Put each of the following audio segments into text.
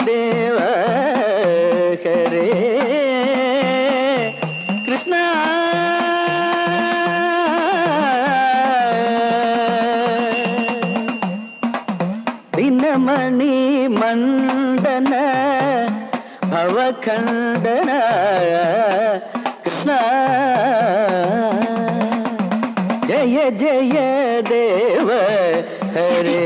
ദേവ ഹരേ കൃഷ്ണ ദിനമണി മണ്ഡന ഭവഖണ്ഡന കൃഷ്ണ ജയ ജയ ദേവ ഹരേ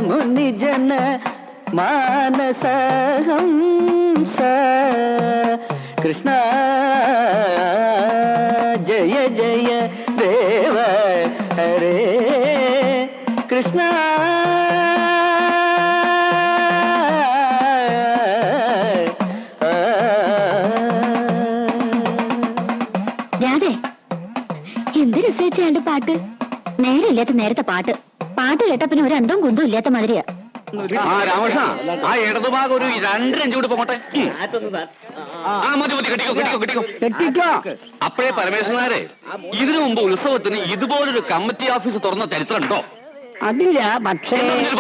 മുനിജന മാനസഹംസ കൃഷ്ണ ജയ ജയ ദേവ ഹരേ കൃഷ്ണ എന്ത് രസിച്ചയാളുടെ പാട്ട് നേരമില്ലാത്ത നേരത്തെ പാട്ട് പാട്ട് കേട്ട പിന്നെ ഒരു അന്തവും കുന്തവും ഇല്ലാത്ത മാതിരിയാ. രാമകൃഷ്ണ ആ ഇടതുഭാഗം ഒരു 2 ഇഞ്ച് കൂടി പോട്ടെ. അപ്പോഴേ പരമേശ്വരനാരെ ഇതിനു മുമ്പ് ഉത്സവത്തിന് ഇതുപോലൊരു കമ്മിറ്റി ഓഫീസ് തുറന്ന ചരിത്രമുണ്ടോ? അതില്ല.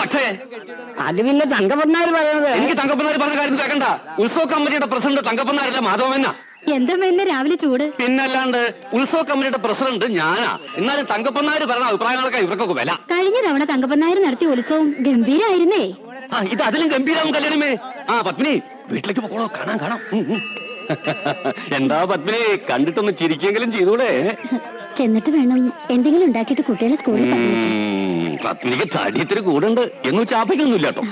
പക്ഷേ അത് പിന്നെ തങ്കപ്പന്നാര് പറയുന്നത്. എനിക്ക് തങ്കപ്പന്നാര് പറഞ്ഞ കാര്യം കേൾക്കണ്ട. ഉത്സവ കമ്മിറ്റിയുടെ പ്രസിഡന്റ് തങ്കപ്പന്നാരല്ല മാധവമെന്ന. എന്താ മെന്നെ രാവിലെ ചൂട്? പിന്നല്ലാണ്ട് ഉത്സവ കമ്മിറ്റിയുടെ പ്രസിഡന്റ് ഞാനാ. എന്നാലും തങ്കപ്പന്നാര് പറഞ്ഞ അഭിപ്രായങ്ങളൊക്കെ ഇവർക്കൊക്കെ വില. കഴിഞ്ഞ തവണ തങ്കപ്പന്നാര് നടത്തിയ ഉത്സവം ഗംഭീരായിരുന്നേ. ഇത് അതിലും ഗംഭീരാവും കല്യാണമേ. പത്മിനി വീട്ടിലേക്ക് പോക്കോളൂ, കാണാം. എന്താ പത്മിനി, കണ്ടിട്ടൊന്ന് ചിരിക്കെങ്കിലും ചെയ്തൂടെ? ചെന്നിട്ട് വേണം എന്തെങ്കിലും ഉണ്ടാക്കിയിട്ട് കുട്ടികളെ സ്കൂളിൽ. പത്മിനിക്ക് തടിയത്തിന് കൂടുണ്ട് എന്ന് ചാപ്പിക്കൊന്നുമില്ല കേട്ടോ.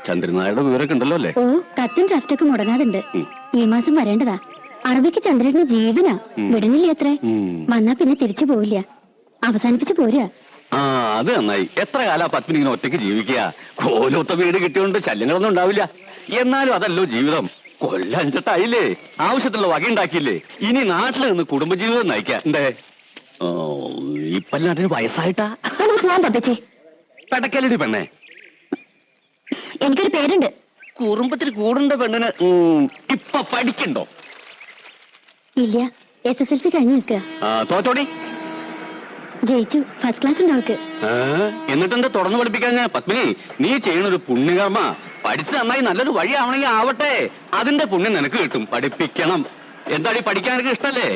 ചന്ദ്രനായുടെ വിവരമൊക്കെ ഉണ്ടല്ലോ അല്ലേ? ഓ, കത്തും ഡ്രാഫ്റ്റൊക്കെ മുടങ്ങാതുണ്ട്. ഈ മാസം വരേണ്ടതാ. അറബിക്ക് ചന്ദ്രന് ജീവനാ. വിടുന്നില്ല അത്രേ. വന്നാ പിന്നെ തിരിച്ചു പോവില്ല, അവസാനിപ്പിച്ചു പോരാ. അത് നന്നായി. എത്ര കാലാ പത്മിനി ഇങ്ങനെ ഒറ്റയ്ക്ക് ജീവിക്കുക? കോലൊത്ത വീട് കിട്ടിയോണ്ട് ശല്യങ്ങളൊന്നും ഉണ്ടാവില്ല. എന്നാലും അതല്ലോ ജീവിതം. കൊല്ലഞ്ചട്ടായില്ലേ, ആവശ്യത്തിലുള്ള വകയുണ്ടാക്കിയില്ലേ. ഇനി നാട്ടിൽ നിന്ന് കുടുംബജീവിതം നയിക്കാം. എന്തേ ഇപ്പല്ലാണ്ടിന് വയസ്സായിട്ടാ? പെടക്കലടി പെണ്ണേ, എനിക്കൊരു പേരുണ്ട്. കുറുമ്പത്തിൽ കൂടുണ്ട പെണ്ണിന് ഇപ്പൊ പഠിക്കണ്ടോ? ഇല്ല, SSLC കഴിഞ്ഞു നിൽക്കുക. തോറ്റോടി? ജയിച്ചു. ഫസ്റ്റ് ക്ലാസ് ഉണ്ട് അവൾക്ക്. എന്നിട്ടെന്താ തുടർന്ന് പഠിപ്പിക്കാൻ? പത്മിനി, നീ ചെയ്യണൊരു പുണ്യകർമ്മ. പഠിച്ച് നന്നായി നല്ലൊരു വഴിയാവണമെങ്കിൽ ആവട്ടെ. അതിന്റെ പുണ്യം നിനക്ക് കിട്ടും. പഠിപ്പിക്കണം. എന്താടി പഠിക്കാൻ എനിക്ക് ഇഷ്ടല്ലേ?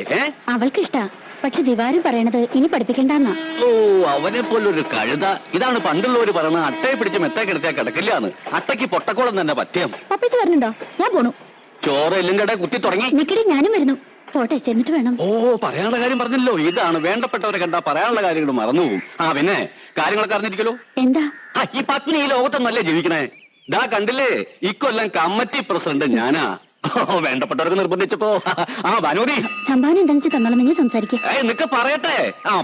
അവൾക്ക് ഇഷ്ടാ. പക്ഷെ ദിവാരം പറയണത് ഇനി പഠിപ്പിക്കണ്ടെന്നാ. ഓ, അവനെ പോലൊരു കഴുത. ഇതാണ് പണ്ടുള്ളവര് പറയുന്നത്, അട്ടയെ പിടിച്ച് മെത്തേ കിടത്തിയാ കിടക്കില്ലാന്ന്. അട്ടയ്ക്ക് പൊട്ടക്കോളം തന്നെ പറ്റിയം. പപ്പിച്ച് പറഞ്ഞിട്ടുണ്ടോ? ഞാൻ പോണു. ചോറ് എല്ലും കട കുത്തി തുടങ്ങി. നിക്കടി, ഞാനും വരുന്നു. പോട്ടെ, ചെന്നിട്ട് വേണം. ഓ, പറയാനുള്ള കാര്യം പറഞ്ഞല്ലോ. ഇതാണ് വേണ്ടപ്പെട്ടവരെ കണ്ടാ പറയാനുള്ള കാര്യങ്ങൾ മറന്നുപോകും. പിന്നെ കാര്യങ്ങളൊക്കെ അറിഞ്ഞിരിക്കലോ. എന്താ? ഈ പത്നി ഈ ലോകത്തൊന്നല്ലേ ജീവിക്കണേ? ദാ കണ്ടില്ലേ, ഇക്കൊല്ലം കമ്മിറ്റി പ്രസിഡന്റ് ഞാനാ. വേണ്ടപ്പെട്ടവർക്ക് നിർബന്ധിച്ചപ്പോ ഭാനുമതി സംഭാവന എന്താണെന്ന് വെച്ചാൽ തന്നോളം നിങ്ങൾ സംസാരിക്കും. നിനക്ക് പറയട്ടെ.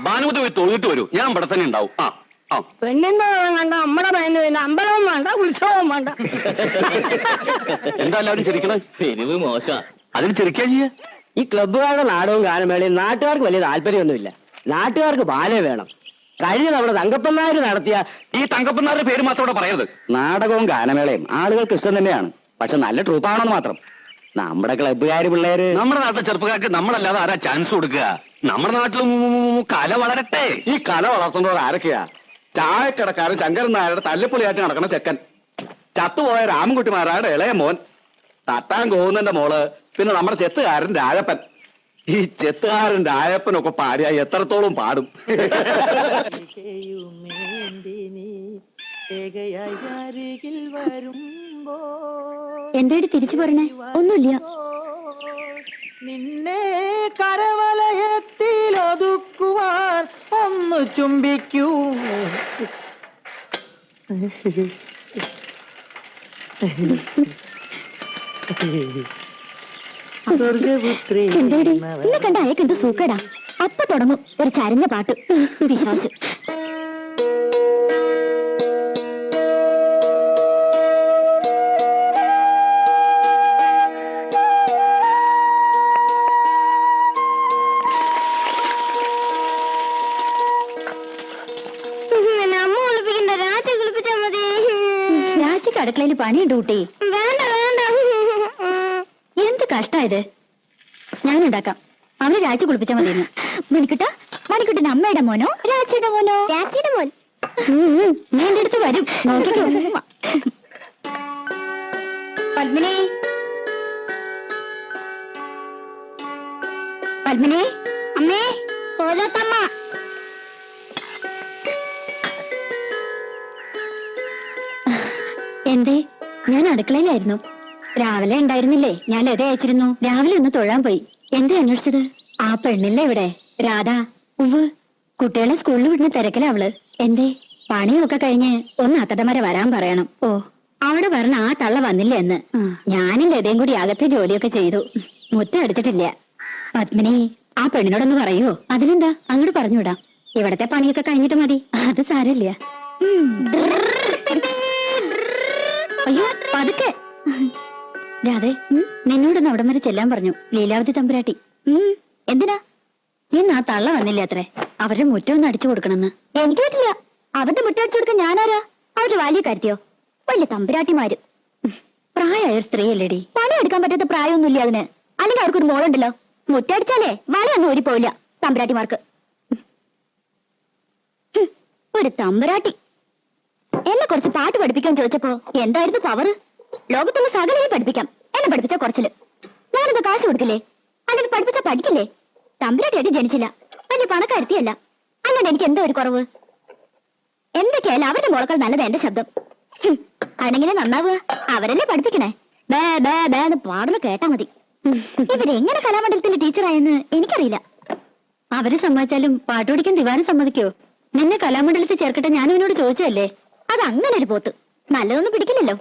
ഭാനുമതി പോയി തൊഴുതിട്ട് വരൂ. ഞാൻ ഇവിടെ തന്നെ ഉണ്ടാവും. പെണ്ണെന്താ കണ്ട നമ്മുടെ മൈൻഡ് പിന്നെ അമ്പലവും വേണ്ട, ഉത്സവവും വേണ്ട. എന്താ എല്ലാവരും ചിരിക്കണേ? തെരുവ് മോശ. അതിന് ചിരിക്കാ ചെയ്യ. ഈ ക്ലബ്ബുകാരുടെ നാടകവും ഗാനമേളയും നാട്ടുകാർക്ക് വലിയ താല്പര്യമൊന്നുമില്ല. നാട്ടുകാർക്ക് ബാലേ വേണം. കഴിഞ്ഞ നമ്മുടെ തങ്കപ്പന്നാര് നടത്തിയ ഈ തങ്കപ്പന്നാരുടെ പേര് മാത്രം ഇവിടെ പറയരുത്. നാടകവും ഗാനമേളയും ആളുകൾക്ക് ഇഷ്ടം തന്നെയാണ്. പക്ഷെ നല്ല ട്രൂപ്പാണെന്ന് മാത്രം. നമ്മുടെ ക്ലബ്ബുകാര് പിള്ളേര്, നമ്മുടെ നാട്ടിലെ ചെറുപ്പക്കാർക്ക് നമ്മളല്ലാതെ ആരാ ചാൻസ് കൊടുക്കുക? നമ്മുടെ നാട്ടിലും കല വളരട്ടെ. ഈ കല വളർത്തുന്നവർ ആരൊക്കെയാ? ചായക്കടക്കാരൻ ശങ്കരൻ നായരുടെ തല്ലിപ്പൊളിയായിട്ട് നടക്കണ ചെക്കൻ, ചത്തുപോയ രാമൻകുട്ടിമാരായുടെ ഇളയ മോൻ, തട്ടാൻ കോവുന്നന്റെ മോള്, പിന്നെ നമ്മുടെ ചെത്തുകാരൻ രാജപ്പൻ. ഈ ചെത്തുകാരൻ രാജപ്പനൊക്കെ പാടിയ എത്രത്തോളം പാടും. എന്തായിട്ട് തിരിച്ചു പറഞ്ഞേ? ഒന്നുമില്ല. നിന്നെ കരവലയത്തിലൊതുക്കുവാൻ ഒന്ന് ചുംബിക്കൂ. എന്തായിട്ട് എന്നെ കണ്ട അയക്ക് എന്ത് സൂക്കേടാ. അപ്പൊ തുടങ്ങും ഒരു ചരഞ്ഞ പാട്ട്. വിശ്വാസം അടുക്കളയിൽ പണിയുണ്ട് കുട്ടി. വേണ്ട വേണ്ട, എന്ത് കഷ്ടായത്. ഞാനുണ്ടാക്കാം. അവനെ രാജി കുളിപ്പിച്ചാൽ മതിയെന്ന്. മിനിക്കിട്ട മണിക്കുട്ടിന്റെ അമ്മയുടെ മോനോ രാജിയുടെ മോനോ? രാജിയുടെ മോൻ. നീ എന്റെ അടുത്ത് വരും, നോക്കിക്കോ. പത്മിനി, പത്മിനി, അമ്മേ, പോലത്തമ്മ. എന്തേ? ഞാൻ അടുക്കളയിലായിരുന്നു. രാവിലെ ഉണ്ടായിരുന്നില്ലേ? ഞാൻ ലത അയച്ചിരുന്നു. രാവിലെ ഒന്ന് തൊഴാൻ പോയി. എന്തേ അന്വേഷിച്ചത്? ആ പെണ്ണില്ലേ ഇവിടെ, രാധ? ഉവ്, കുട്ടികളെ സ്കൂളിൽ വിടുന്ന തിരക്കിലാ അവള്. എന്തേ? പണിയൊക്കെ കഴിഞ്ഞ് ഒന്ന് അത്തടമര വരാൻ പറയണം. ഓ, അവിടെ പറഞ്ഞ ആ തള്ള വന്നില്ല എന്ന്. ഞാനും ലതയും കൂടി അകത്തെ ജോലിയൊക്കെ ചെയ്തു. മുറ്റം അടിച്ചിട്ടില്ല. പത്മിനി, ആ പെണ്ണിനോടൊന്ന് പറയോ? അതിനെന്താ, അങ്ങോട്ട് പറഞ്ഞുവിടാം. ഇവിടത്തെ പണിയൊക്കെ കഴിഞ്ഞിട്ട് മതി. അത് സാരമില്ല. അയ്യോ, പതുക്കെ. രാധേ, നിന്നോടൊന്ന് അവിടം വരെ ചെല്ലാൻ പറഞ്ഞു ലീലാവതി തമ്പുരാട്ടി. എന്തിനാ? ഇന്ന് ആ തള്ള വന്നില്ല അത്രേ. അവരുടെ മുറ്റം ഒന്ന് അടിച്ചു കൊടുക്കണമെന്ന്. എനിക്ക് പറ്റില്ല. അവരുടെ മുറ്റം അടിച്ചു കൊടുക്കാൻ ഞാനാരാ? അവരുടെ വലിയ കാര്യത്തിയോ? വലിയ തമ്പുരാട്ടിമാര്. പ്രായമായ സ്ത്രീയല്ലേടി? പണിയെടുക്കാൻ പറ്റാത്ത പ്രായമൊന്നുമില്ല അതിന്. അല്ലെങ്കിൽ അവർക്കൊരു മോളുണ്ടല്ലോ. മുറ്റടിച്ചാലേ വളയൊന്നും ഓടിപ്പോവില്ല തമ്പുരാട്ടിമാർക്ക്. ഒരു തമ്പുരാട്ടി എന്നെ കുറച്ച് പാട്ട് പഠിപ്പിക്കാൻ ചോദിച്ചപ്പോ എന്തായിരുന്നു പവർ? ലോകത്തുള്ള സകലയും പഠിപ്പിക്കാം. എന്നെ പഠിപ്പിച്ച കുറച്ചില്. ഞാനെന്താ കാശ് കൊടുക്കില്ലേ? അല്ലെങ്കിൽ പഠിപ്പിച്ച പഠിക്കില്ലേ? തമ്പുരാട്ടിയായിട്ട് ജനിച്ചില്ല, വലിയ പണക്കാരുത്തിയല്ല. അല്ലാണ്ട് എനിക്ക് എന്തോ ഒരു കുറവ്. എന്തൊക്കെയായാലും അവരുടെ മോളക്കാൾ നല്ലത് എന്റെ ശബ്ദം. അതെങ്ങനെ നന്നാവുക? അവരല്ലേ പഠിപ്പിക്കണേ. ബേ ബേ ബേ എന്ന് പാടുന്ന കേട്ടാ മതി. ഇവരെങ്ങനെ കലാമണ്ഡലത്തിലെ ടീച്ചറായെന്ന് എനിക്കറിയില്ല. അവര് സമ്മതിച്ചാലും പാട്ട് പഠിക്കാൻ ദിവാരം സമ്മതിക്കോ? നിന്നെ കലാമണ്ഡലത്തിൽ ചേർക്കട്ടെ ഞാൻ ഇവനോട് ചോദിച്ചതല്ലേ. അത് അങ്ങനെ ഒരു പോത്ത് നല്ലതൊന്നും പിടിക്കില്ലല്ലോ.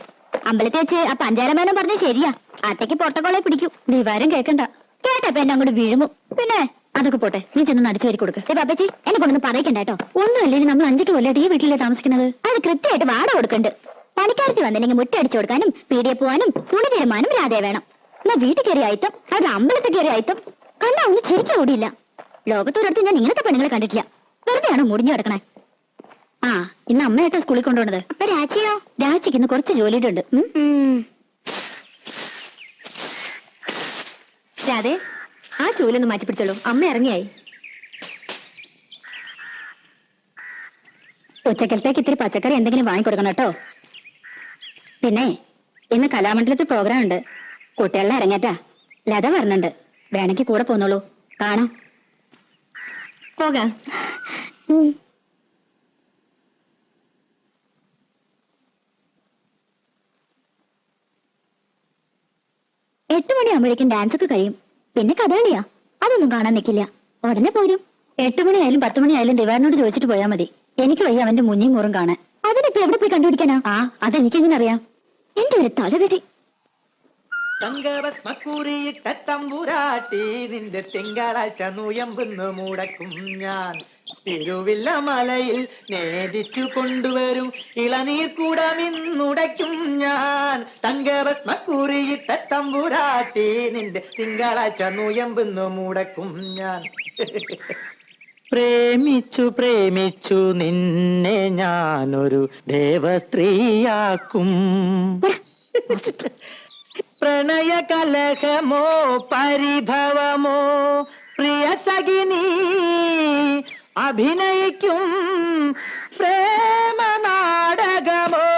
അമ്പലത്തിൽ വെച്ച് ആ പഞ്ചാരമേനം പറഞ്ഞ ശരിയാ, അട്ടയ്ക്ക് പൊട്ടക്കോളെ പിടിക്കും. ദിവാരം കേക്കണ്ട. കേട്ടപ്പോ എന്നെ അങ്ങോട്ട് വീഴുമോ? പിന്നെ അതൊക്കെ പോട്ടെ, നീ ചെന്ന് അടിച്ചു വരി കൊടുക്ക്. ബാബേച്ചി, എന്നെ കൊണ്ടൊന്ന് പറയിക്കണ്ട കേട്ടോ. ഒന്നുമല്ലേ, നമ്മൾ 5 കൊല്ലമായിട്ട് ഈ വീട്ടിലെ താമസിക്കുന്നത്. അത് കൃത്യമായിട്ട് വാട കൊടുക്കണ്ട്. പണിക്കാരത്തി വന്നില്ലെങ്കിൽ മുറ്റടിച്ചു കൊടുക്കാനും പീടിയെ പോവാനും തുണി തീരുമാനം രാധേ വേണം. എന്നാ വീട്ടിൽ കയറിയ അയത്തം, അവിടെ അമ്പലത്തിൽ കയറിയ അയത്തം കണ്ടാ ഒന്നും ശരിക്കും ഓടിയില്ല. ലോകത്തോടടുത്ത് ഞാൻ ഇങ്ങനത്തെ പെണ്ണുങ്ങളെ കണ്ടിട്ടില്ല. വെറുതെയാണോ മുടിഞ്ഞു കിടക്കണേ? ആ, ഇന്ന് അമ്മയായിട്ടാ സ്കൂളിൽ കൊണ്ടുപോണത്. അപ്പൊ രാജിയോ? രാജിക്ക് ഇന്ന് കുറച്ച് ജോലിയുടെ ഉണ്ട്. രാധേ, ആ ചൂലൊന്ന് മാറ്റിപ്പിടിച്ചോളൂ. അമ്മ ഇറങ്ങിയായി. ഉച്ചക്കലത്തേക്ക് ഇത്തിരി പച്ചക്കറി എന്തെങ്കിലും വാങ്ങിക്കൊടുക്കണം കേട്ടോ. പിന്നെ ഇന്ന് കലാമണ്ഡലത്തിൽ പ്രോഗ്രാം ഉണ്ട്. കുട്ടികളുടെ ഇറങ്ങേറ്റാ. ലത പറഞ്ഞിട്ടുണ്ട്. വേണമെങ്കിൽ കൂടെ പോന്നോളൂ, കാണാം. പോകാം. 8 മണിയാകുമ്പോഴേക്കും ഡാൻസ് ഒക്കെ കഴിയും. പിന്നെ കഥാളിയാ, അതൊന്നും കാണാൻ നിൽക്കില്ല. ഉടനെ പോരും. 8 മണിയായാലും 10 മണിയായാലും ദിവാരനോട് ചോദിച്ചിട്ട് പോയാൽ മതി. എനിക്ക് വയ്യ അവന്റെ മുഞ്ഞിയും മൂറും കാണാൻ. അതിനിപ്പോ എവിടെ പോയി കണ്ടുപിടിക്കാനാ? ആ, അതെനിക്കെങ്ങനെ അറിയാം. എന്റെ ഒരു തലവെടി. തങ്കഭസ്മക്കുറിയിട്ട തമ്പുരാട്ടി നിന്റെ തിങ്കളാഴ്ച നുയമ്പെന്ന് മുടക്കും ഞാൻ. തിരുവില്ല മലയിൽ നേദിച്ചു കൊണ്ടുവരും ഇളനീർ കൂടമിന്നുടയ്ക്കും ഞാൻ. തങ്കഭസ്മക്കുറിയിട്ട തമ്പുരാട്ടി നിന്റെ തിങ്കളാഴ്ച നുയമ്പെന്ന് മുടക്കും ഞാൻ. പ്രേമിച്ചു പ്രേമിച്ചു നിന്നെ ഞാനൊരു ദേവസ്ത്രീയാക്കും. പ്രണയ കലഹമോ പരിഭവമോ പ്രിയ സഖിനി അഭിനയിക്കും പ്രേമ നാടകമോ.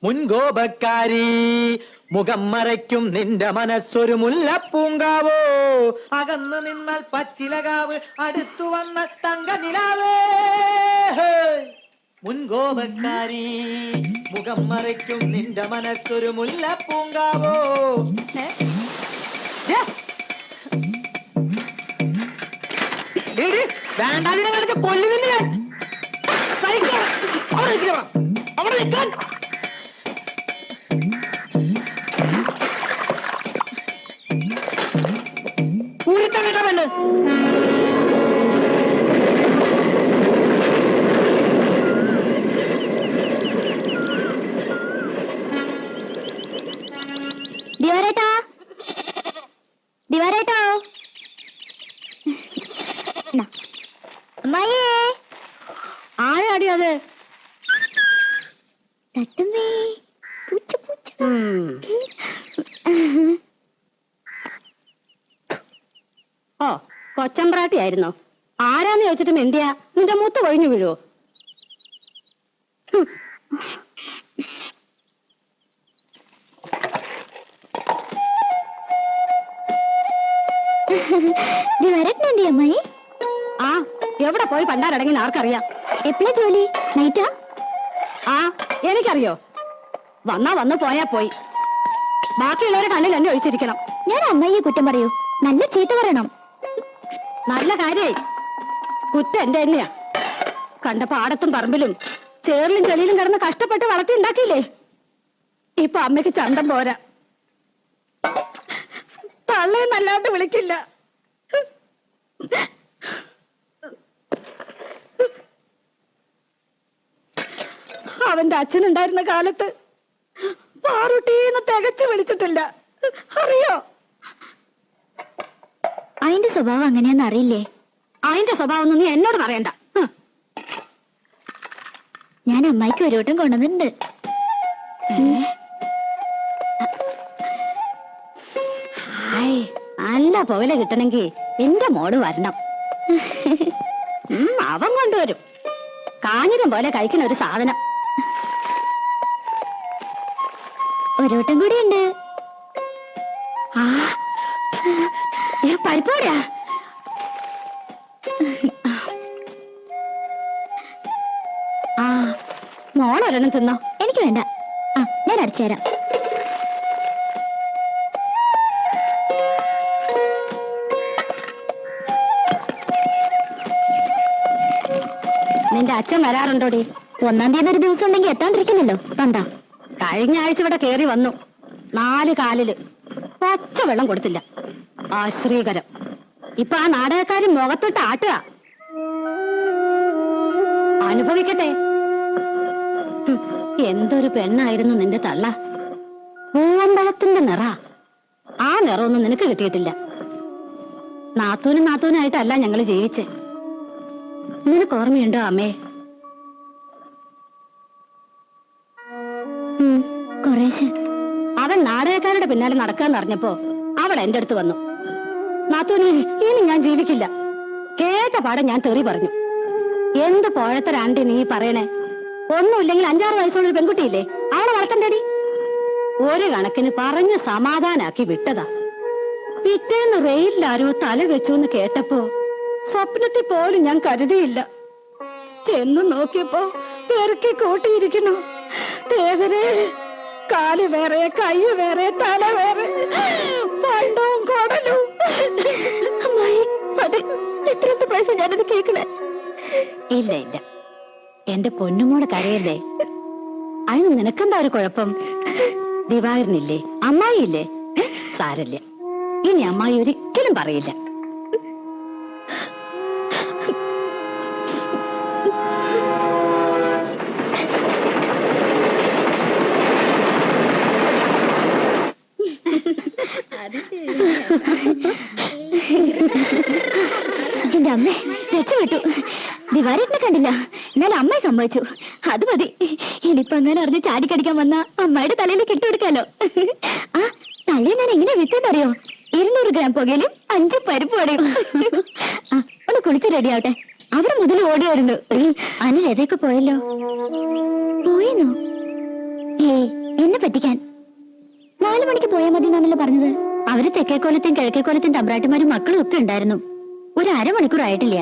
മുൻകോപക്കാരി മുഖം മറയ്ക്കും നിന്റെ മനസ്സൊരു മുല്ലപ്പൂങ്കാവോ. അകന്നു നിന്നാൽ പച്ചിലകാവ്, അടുത്തു വന്നാൽ തങ്ക നിലാവേ. മുൻകോപക്കാരി മുഖം മറയ്ക്കും നിന്റെ മനസ്സൊരു മുല്ലപ്പൂങ്കാവോ. വേണ്ടാതിനെ കളിച്ച് കൊല്ലുന്നില്ല ഞാൻ. അവിടെ നിൽക്കാൻ ൂരിത്തങ്ങട്ട പെണ്ണ്. ദിവാരേട്ടാ, ദിവാരേട്ടാ, അമ്മായേ, ആരാടി അത്? തട്ടുമ്മേ, പൂച്ച പൂച്ച. ഓ കൊച്ചമ്പ്രാട്ടി ആയിരുന്നോ? ആരാന്ന് ചോദിച്ചിട്ടും എന്തിയാ നിന്റെ മൂത്ത് കൊഴിഞ്ഞു വീഴുവോ? അമ്മായി ആ എവിടെ പോയി പണ്ടാരടങ്ങി ആർക്കറിയാം? എപ്പോഴാ ജോലി? നൈറ്റാ? ആ എനിക്കറിയോ. വന്നാ വന്ന് പോയാ പോയി. ബാക്കിയുള്ളവരെ കണ്ണിൽ എന്നെ ഒഴിച്ചിരിക്കണം. ഞാൻ അമ്മയെ കുറ്റം പറയൂ? നല്ല ചീത്ത പറയണം. നല്ല കാര്യായി. കുറ്റം എന്റെ തന്നെയാ. കണ്ട പാടത്തും പറമ്പിലും ചേറിലും ചെളിയിലും കിടന്ന് കഷ്ടപ്പെട്ട് വളർത്തി ഉണ്ടാക്കിയില്ലേ? ഇപ്പൊ അമ്മയ്ക്ക് ചന്തം പോരാ. തള്ളയും നല്ലാണ്ട് വിളിക്കില്ല. അവന്റെ അച്ഛനുണ്ടായിരുന്ന കാലത്ത് പാറുട്ടീന്ന് തികച്ചു വിളിച്ചിട്ടില്ല. അറിയോ? അതിന്റെ സ്വഭാവം അങ്ങനെയാന്ന് അറിയില്ലേ? അതിന്റെ സ്വഭാവം ഒന്നും നീ എന്നോട് പറയണ്ട. ഞാൻ അമ്മായിക്ക് ഒരു വട്ടം കൊണ്ടുവന്നിട്ടുണ്ട്. നല്ല പുകല കിട്ടണമെങ്കിൽ എന്റെ മോള് വരണം. അവൻ കൊണ്ടുവരും. കാഞ്ഞിരം പോലെ കഴിക്കുന്ന ഒരു സാധനം. ഒരു വട്ടം കൂടി ഉണ്ട്. പരിപ്പോടാ. ആ മോളൊരെണ്ണം തിന്നോ? എനിക്ക് വേണ്ട. ആ ഞാൻ അടിച്ചു തരാം. നിന്റെ അച്ഛൻ വരാറുണ്ടോടി? 1-ാം തീയതി ഒരു ദിവസം ഉണ്ടെങ്കിൽ എത്താണ്ടിരിക്കില്ലല്ലോ. കണ്ടാ കഴിഞ്ഞ ആഴ്ച ഇവിടെ കേറി വന്നു. 4 കാലില് പച്ച വെള്ളം കൊടുത്തില്ല. ആശ്രീകരം. ഇപ്പൊ ആ നാടകക്കാരൻ മുഖത്തോട്ട് ആട്ടുക. അനുഭവിക്കട്ടെ. എന്തൊരു പെണ്ണായിരുന്നു നിന്റെ തള്ള. പൂവമ്പളത്തിന്റെ നിറ. ആ നിറമൊന്നും നിനക്ക് കിട്ടിയിട്ടില്ല. നാത്തൂനായിട്ടല്ല ഞങ്ങള് ജീവിച്ചേ. നിനക്ക് ഓർമ്മയുണ്ടോ അമ്മേ? കുറേശ്ശെ. അവൻ നാടകക്കാരുടെ പിന്നാലെ നടക്കാന്ന് അറിഞ്ഞപ്പോ അവൾ എന്റെ അടുത്ത് വന്നു. നാത്തൂനെ ഇനി ഞാൻ ജീവിക്കില്ല. കേട്ട പാടം ഞാൻ തെറി പറഞ്ഞു. എന്ത് പോഴത്തരാണ്ടി നീ പറയണേ? ഒന്നുമില്ലെങ്കിൽ 5-6 വയസ്സുള്ള ഒരു പെൺകുട്ടിയില്ലേ? അവളെ വളർത്തണ്ടേടി. ഒരു കണക്കിന് പറഞ്ഞ് സമാധാനാക്കി വിട്ടതാ. പിറ്റേന്ന് റെയിലാരോ തല വെച്ചു എന്ന് കേട്ടപ്പോ സ്വപ്നത്തിൽ പോലും ഞാൻ കരുതിയില്ല. ചെന്നു നോക്കിയപ്പോ പെറുക്കി കൂട്ടിയിരിക്കുന്നു. തേവരെ കാല് വേറെ, കൈ വേറെ, തല വേറെ, പണ്ടവും കൊടലും. എത്രത്തെ പ്രാവശ്യം ഞാനത് കേൾക്കണേ? ഇല്ല ഇല്ല, എന്റെ പൊന്നുമോടെ കരയല്ലേ. അതിന് നിനക്കെന്താ ഒരു കുഴപ്പം? ദിവാകരനില്ലേ, അമ്മായില്ലേ? സാരല്ല, ഇനി അമ്മായി ഒരിക്കലും പറയില്ല. എന്റെ അമ്മ രക്ഷപ്പെട്ടു. ദിവാരത്തിനെ കണ്ടില്ല, എന്നാലും അമ്മയെ സമ്മതിച്ചു. അത് മതി. ഇനിയിപ്പൊ അങ്ങനെ അറിഞ്ഞ് ചാടിക്കടിക്കാൻ വന്ന അമ്മയുടെ തലയിലേക്ക് ഇട്ടുകൊടുക്കാലോ. ആ തലയെ ഞാൻ എങ്ങനെ വിറ്റെന്നറിയോ? 200 ഗ്രാം പുകയിലും 5 പരിപ്പ് വടയും. ഒന്ന് കുളിച്ച് റെഡിയാവട്ടെ. അവിടെ മുതൽ ഓടി വരുന്നു. അനിൽ എതൊക്കെ പോയല്ലോ. പോയെന്നോ? ഏയ് എന്നെ പറ്റിക്കാൻ. 4 മണിക്ക് പോയാൽ മതി എന്നാണല്ലോ പറഞ്ഞത്. അവര് തെക്കേക്കോലത്തെയും കിഴക്കേക്കോലത്തെയും തമ്പ്രാട്ടിമാരും മക്കളും ഒക്കെ ഉണ്ടായിരുന്നു. ഒരു 1/2 മണിക്കൂർ ആയിട്ടില്ല.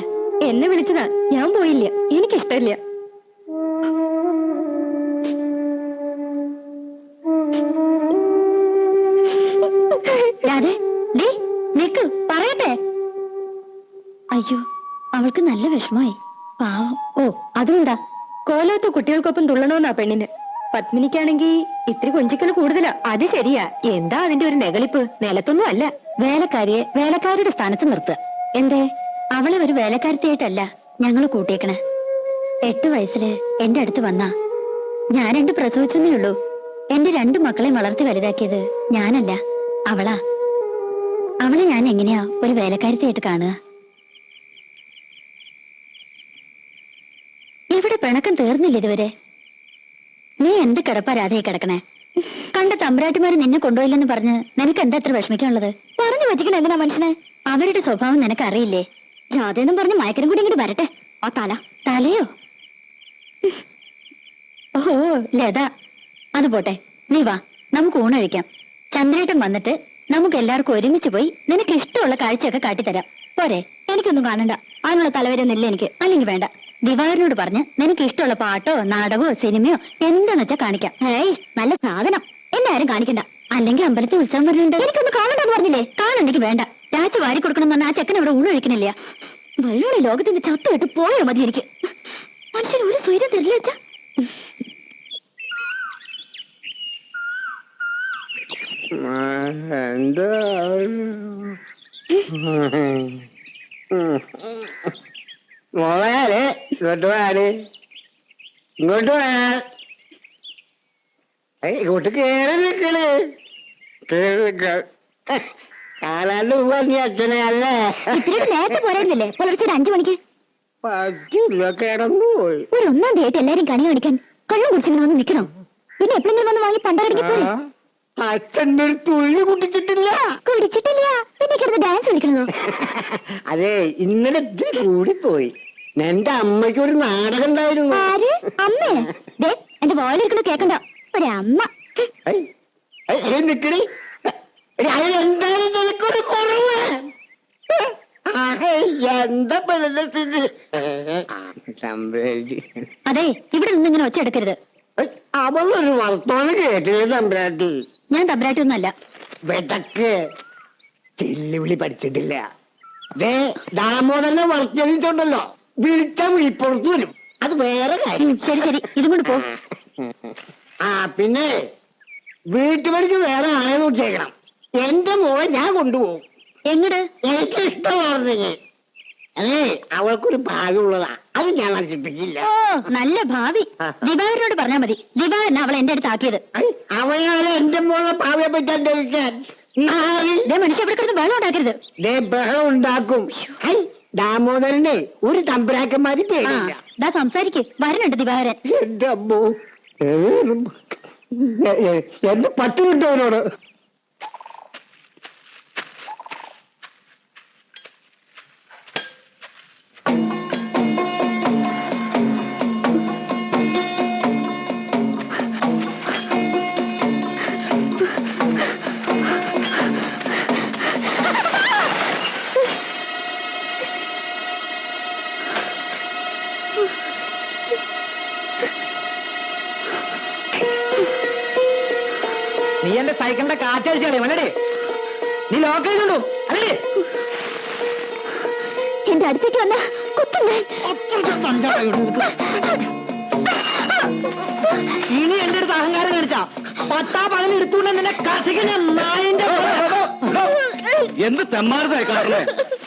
എന്നെ വിളിച്ചതാ, ഞാൻ പോയില്ല. എനിക്കിഷ്ടമില്ല. നിക്ക് പറയട്ടെ. അയ്യോ, അവൾക്ക് നല്ല വിഷമായി. പാവം. ഓ അതുകൊണ്ടാ കോലത്ത് കുട്ടികൾക്കൊപ്പം തുള്ളണമെന്നാ പെണ്ണിന്. പത്മിനിക്കാണെങ്കി ഇത്തിരി കൊഞ്ചിക്കല് കൂടുതലാ. അത് ശരിയാ. എന്താ അതിന്റെ ഒരു നെകളിപ്പ്? നിലത്തൊന്നും അല്ല. വേലക്കാരിയെ വേലക്കാരുടെ സ്ഥാനത്ത് നിർത്തുക. എന്തേ? അവളെ ഒരു വേലക്കാരത്തിയായിട്ടല്ല ഞങ്ങള് കൂട്ടിയേക്കണേ. 8 വയസ്സില് എന്റെ അടുത്ത് വന്നാ. ഞാൻ 2 പ്രസവിച്ചെന്നേ ഉള്ളൂ. എന്റെ 2 മക്കളെ വളർത്തി വലുതാക്കിയത് ഞാനല്ല, അവളാ. അവളെ ഞാൻ എങ്ങനെയാ ഒരു വേലക്കാരത്തിയായിട്ട് കാണുക? ഇവിടെ പിണക്കം തീർന്നില്ല ഇതുവരെ. നീ എന്ത് കിടപ്പാരാധയെ കിടക്കണേ? കണ്ട തമ്പ്രാട്ടിമാര് നിന്നെ കൊണ്ടുപോയില്ലെന്ന് പറഞ്ഞ് നിനക്ക് എന്താ എത്ര വിഷമിക്കാനുള്ളത്? പറഞ്ഞു പറ്റിക്കണ എന്തിനാ മനുഷ്യനെ? അവരുടെ സ്വഭാവം നിനക്കറിയില്ലേ? ജാഥയെന്നും പറഞ്ഞ് മയക്കരം കൂടി ഇങ്ങോട്ട് വരട്ടെ. ആ തലയോ? ഓഹോ ലത, അത് പോട്ടെ, നീ വാ, നമുക്ക് ഊണ് കഴിക്കാം. ചന്ദ്രേട്ടൻ വന്നിട്ട് നമുക്ക് എല്ലാവർക്കും ഒരുമിച്ച് പോയി നിനക്ക് ഇഷ്ടമുള്ള കാഴ്ചയൊക്കെ കാട്ടിത്തരാം. പോരെ? എനിക്കൊന്നും കാണണ്ട, അതിനുള്ള തലവരൊന്നും ഇല്ല എനിക്ക്. അല്ലെങ്കിൽ വേണ്ട, ദിവാകരനോട് പറഞ്ഞ് നിനക്ക് ഇഷ്ടമുള്ള പാട്ടോ നാടകമോ സിനിമയോ എന്താന്ന് വെച്ചാ കാണിക്കാം. ഏയ് നല്ല സാധനം, എല്ലാരും കാണിക്കണ്ട. അല്ലെങ്കിൽ അമ്പലത്തിൽ ഉത്സവം വരുന്നുണ്ട്, എനിക്കൊന്നും കാണണ്ടെന്ന് പറഞ്ഞില്ലേ? കാണണ്ടെങ്കിൽ വേണ്ട. രാജ വാരി കൊടുക്കണം എന്ന് ആ ചെക്കൻ അവിടെ ഊണ് കഴിക്കണില്ല. വെള്ളോടെ ലോകത്തിന്റെ ചത്തു വിട്ട് പോയോ മതി എനിക്ക്. മനുഷ്യൻ ഒരു സ്വൈര്യം തരില്ല വെച്ചാ. എന്താ മോളെ ഇങ്ങോട്ട് പോയാല് ഇങ്ങോട്ട് പോയാ ഇങ്ങോട്ട് കേറി നിക്കണ്. കാണാണ്ട് പോവാ നീ അച്ഛനെ അല്ലേ? ഇത്തിരി നേരത്തെ പോരായിരുന്നില്ലേ? പുലർച്ചെ 5 മണിക്ക്. പറ്റില്ല, കിടന്നു പോയി. ഒരു 1-ാം തീയതി എല്ലാരും കണി കാണിക്കാൻ കള്ളം കുടിച്ചിങ്ങനെ വന്ന് നിൽക്കണം. പിന്നെ എപ്പോഴെങ്കിലും വന്ന് വാങ്ങി പണ്ടരടിക്ക് പോലെ. അച്ഛൻ്റെ ഒരു തുള്ളി കുടിച്ചിട്ടില്ല. കുടിച്ചിട്ടില്ല പിന്നെ കിടന്ന് ഡാൻസ് കളിക്കണോ? അതെ, ഇന്നലെ ഇത്തിരി കൂടിപ്പോയി. എന്റെ അമ്മയ്ക്ക് ഒരു നാടകം ഉണ്ടായിരുന്നു. ആര്? അമ്മേ? ദേ എന്റെ വോയിലിരിക്കണ കേക്കണ്ട, ഒരമ്മ. നിക്കടി, എന്തായാലും നിനക്കൊരു കുറവ്. എന്താ അതെ, ഇവിടെ നിന്ന് ഇങ്ങനെ ഒച്ച എടുക്കരുത്. അവളൊരു വർത്തമാനം കേട്ടില്ലേ തമ്പുരാട്ടി? ഞാൻ തബ്രാട്ടൊന്നുമല്ല. വെതക്ക് ചെല്ലുവിളി പഠിച്ചിട്ടില്ല. ദാമോദരനെ വർത്തിച്ചുണ്ടല്ലോ, വിളിച്ചാൽ വിളിപ്പുറത്ത് വരും. അത് വേറെ കാര്യം. ശരി ശരി, ഇതും കൊണ്ട് പോ. പിന്നെ വീട്ടുപടിക്ക് വേറെ ആളെ നോക്കിയേക്കണം. എന്റെ മോളെ ഞാൻ കൊണ്ടുപോകും. എങ്ങട്? എനിക്ക് ഇഷ്ടമാർന്നെങ്കിൽ. അതെ, അവൾക്കൊരു ഭാഗ്യമുള്ളതാ, അത് ഞാൻ നശിപ്പിക്കില്ല. ഓ, നല്ല ഭാവി. ദിവാകരനോട് പറഞ്ഞാ മതി. ദിവാകരൻ അവളെ എന്റെ അടുത്ത് ആക്കിയത്. അവയാലെ എന്റെ മോളെ ഭാവിയെ പറ്റാൻ ധരിക്കാൻ മനുഷ്യ ഇവിടെ കിടന്ന് ബഹളം ഉണ്ടാക്കരുത്. ബഹളം ഉണ്ടാക്കും. ദാമോദരനെ ഒരു തമ്പുരാക്കന്മാര് പേടില്ല. ദാ സംസാരിക്ക്, വരണുണ്ട് ദിവാകരൻ. എന്റെ അമ്മോ, എന്റെ പട്ടി കിട്ടവനോട്. നീ എന്റെ സൈക്കിളിന്റെ കാറ്റടിച്ച് കളയും അല്ലേ? നീ ലോക്കലുണ്ടോ അല്ലേ? എന്റെ അടുത്തേക്ക് വന്ന ഇനി എന്റെ അടുത്ത് അഹങ്കാരം കാണിച്ചാ 10 എടുത്തുകൊണ്ട് നിന്നെ കസിക നായന്റെ. എന്ത് തെമ്മാരതായി കാണുന്നേ?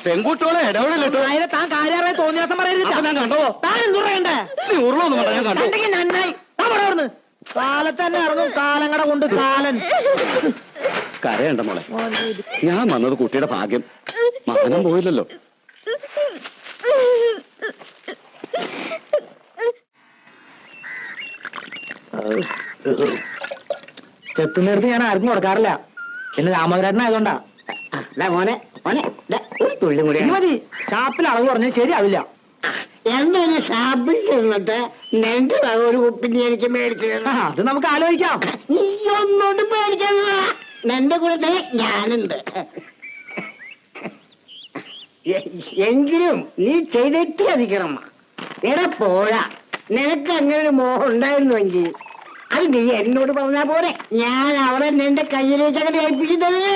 പെൺകുട്ടികളെ ഇടപെടലിട്ടോ. അതിനെ താൻ കാര്യമായി തോന്നിയാസം പറയരുത്. ഞാൻ കണ്ടോ? താൻ എന്തുറയണ്ടേ? നീ ഉരുളൊന്നും വേണ്ട, ഞാൻ കണ്ടു. നന്നായി താൻ പറയന്ന്. കാലത്തന്നെ ഇറങ്ങും കാലങ്ങട കൊണ്ട് കാലൻ. കരയണ്ട മോളെ, ഞാൻ വന്നത് കുട്ടിയുടെ ഭാഗ്യം. മകനം പോയില്ലല്ലോ. ചെത്തുന്നേരത്ത് ഞാൻ ആർക്കും കൊടുക്കാറില്ല. പിന്നെ രാമോദരനായതുകൊണ്ടാ. മോനെ മോനെ, ഒരു തുള്ളി കൂടി മതി. ഷാപ്പിൽ അളവ് പറഞ്ഞാൽ ശരിയാവില്ല. എന്താണ് ഷാപ്പിൽ ചെന്നിട്ട് നിന്റെ ഒരു കുപ്പിന് എനിക്ക് മേടിച്ചു? അത് നമുക്ക് ആലോചിക്കാം. നീ ഒന്നോട്ട് പേടിക്കണ്ട, നിന്റെ കൂടെ തന്നെ ഞാനുണ്ട്. എങ്കിലും നീ ചെയ്തിട്ടേ അധികം. എടാ പോരാ, നിനക്ക് അങ്ങനെ ഒരു മോഹം ഉണ്ടായിരുന്നുവെങ്കിൽ അത് നീ എന്നോട് പറഞ്ഞാ പോരെ. ഞാൻ അവളെ നിന്റെ കയ്യിലേക്ക് അങ്ങനെ ഏൽപ്പിക്കുന്നത്.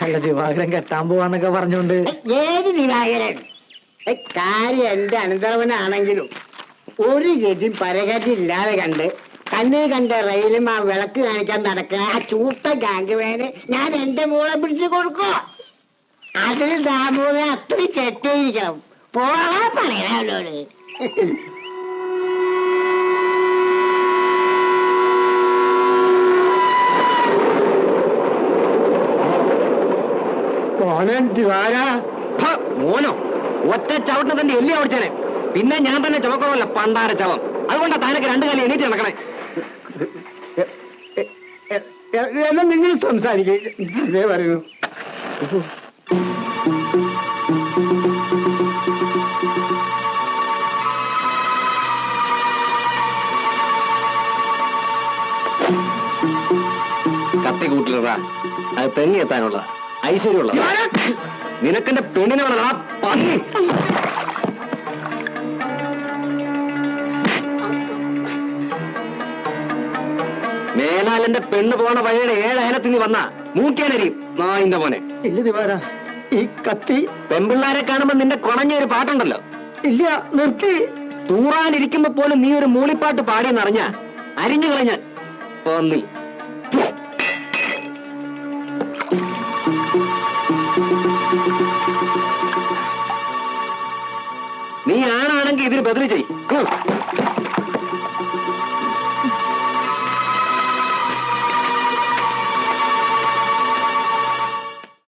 അല്ല, ദിവാകരൻ കെട്ടാൻ പോവാന്നൊക്കെ പറഞ്ഞോണ്ട്. ഏത് ദിവാകരൻ? കാര്യം എന്റെ അനന്തരവനാണെങ്കിലും ഒരു ഗതി പരകതി ഇല്ലാതെ കണ്ട് കണ്ണിൽ കണ്ട റെയിലും ആ വിളക്ക് കാണിക്കാൻ നടക്കുക ആ ചൂത്ത ഗാംഗുവേന് ഞാൻ എന്റെ മോളെ പിടിച്ചു കൊടുക്കോ? അതിന് ദാമോദരൻ അത്രയും ചെറ്റിയിരിക്കണം. പോകാൻ പറയണവരോട്. മോനോ? ഒറ്റ ചവിട്ടിന് തന്നെ എല്ലി ഓടിച്ചേനെ. പിന്നെ ഞാൻ തന്നെ ചുമക്കണമല്ല പണ്ടാര ചവം. അതുകൊണ്ടാ താനൊക്കെ 2 കാലം എണീറ്റ് നടക്കണേ. എന്നാ നിങ്ങൾ സംസാരിക്കേ. അതേ പറയൂ. വീട്ടിലിടാ. അത് തെങ്ങി എത്താനുള്ള ഐശ്വര്യമുള്ള നിനക്കെന്റെ പെണ്ണിനെ വളരാ പന്നി. മേലാലെന്റെ പെണ്ണ് പോണ വഴിയുടെ 7 അയലത്തിന് വന്ന മൂക്കേനരിയും നായിന്റെ മോനെ. ഇല്ല ദിവാര, ഈ കത്തി. പെൺപിള്ളാരെ കാണുമ്പോ നിന്റെ കുണഞ്ഞൊരു പാട്ടുണ്ടല്ലോ. ഇല്ല, നിർത്തി. തൂറാനിരിക്കുമ്പോ പോലും നീ ഒരു മൂളിപ്പാട്ട് പാടിയെന്നറിഞ്ഞ അരിഞ്ഞു കളഞ്ഞ പന്നി. നീ ആണാണെങ്കിൽ ഇതിന് ബദല് ചെയ്.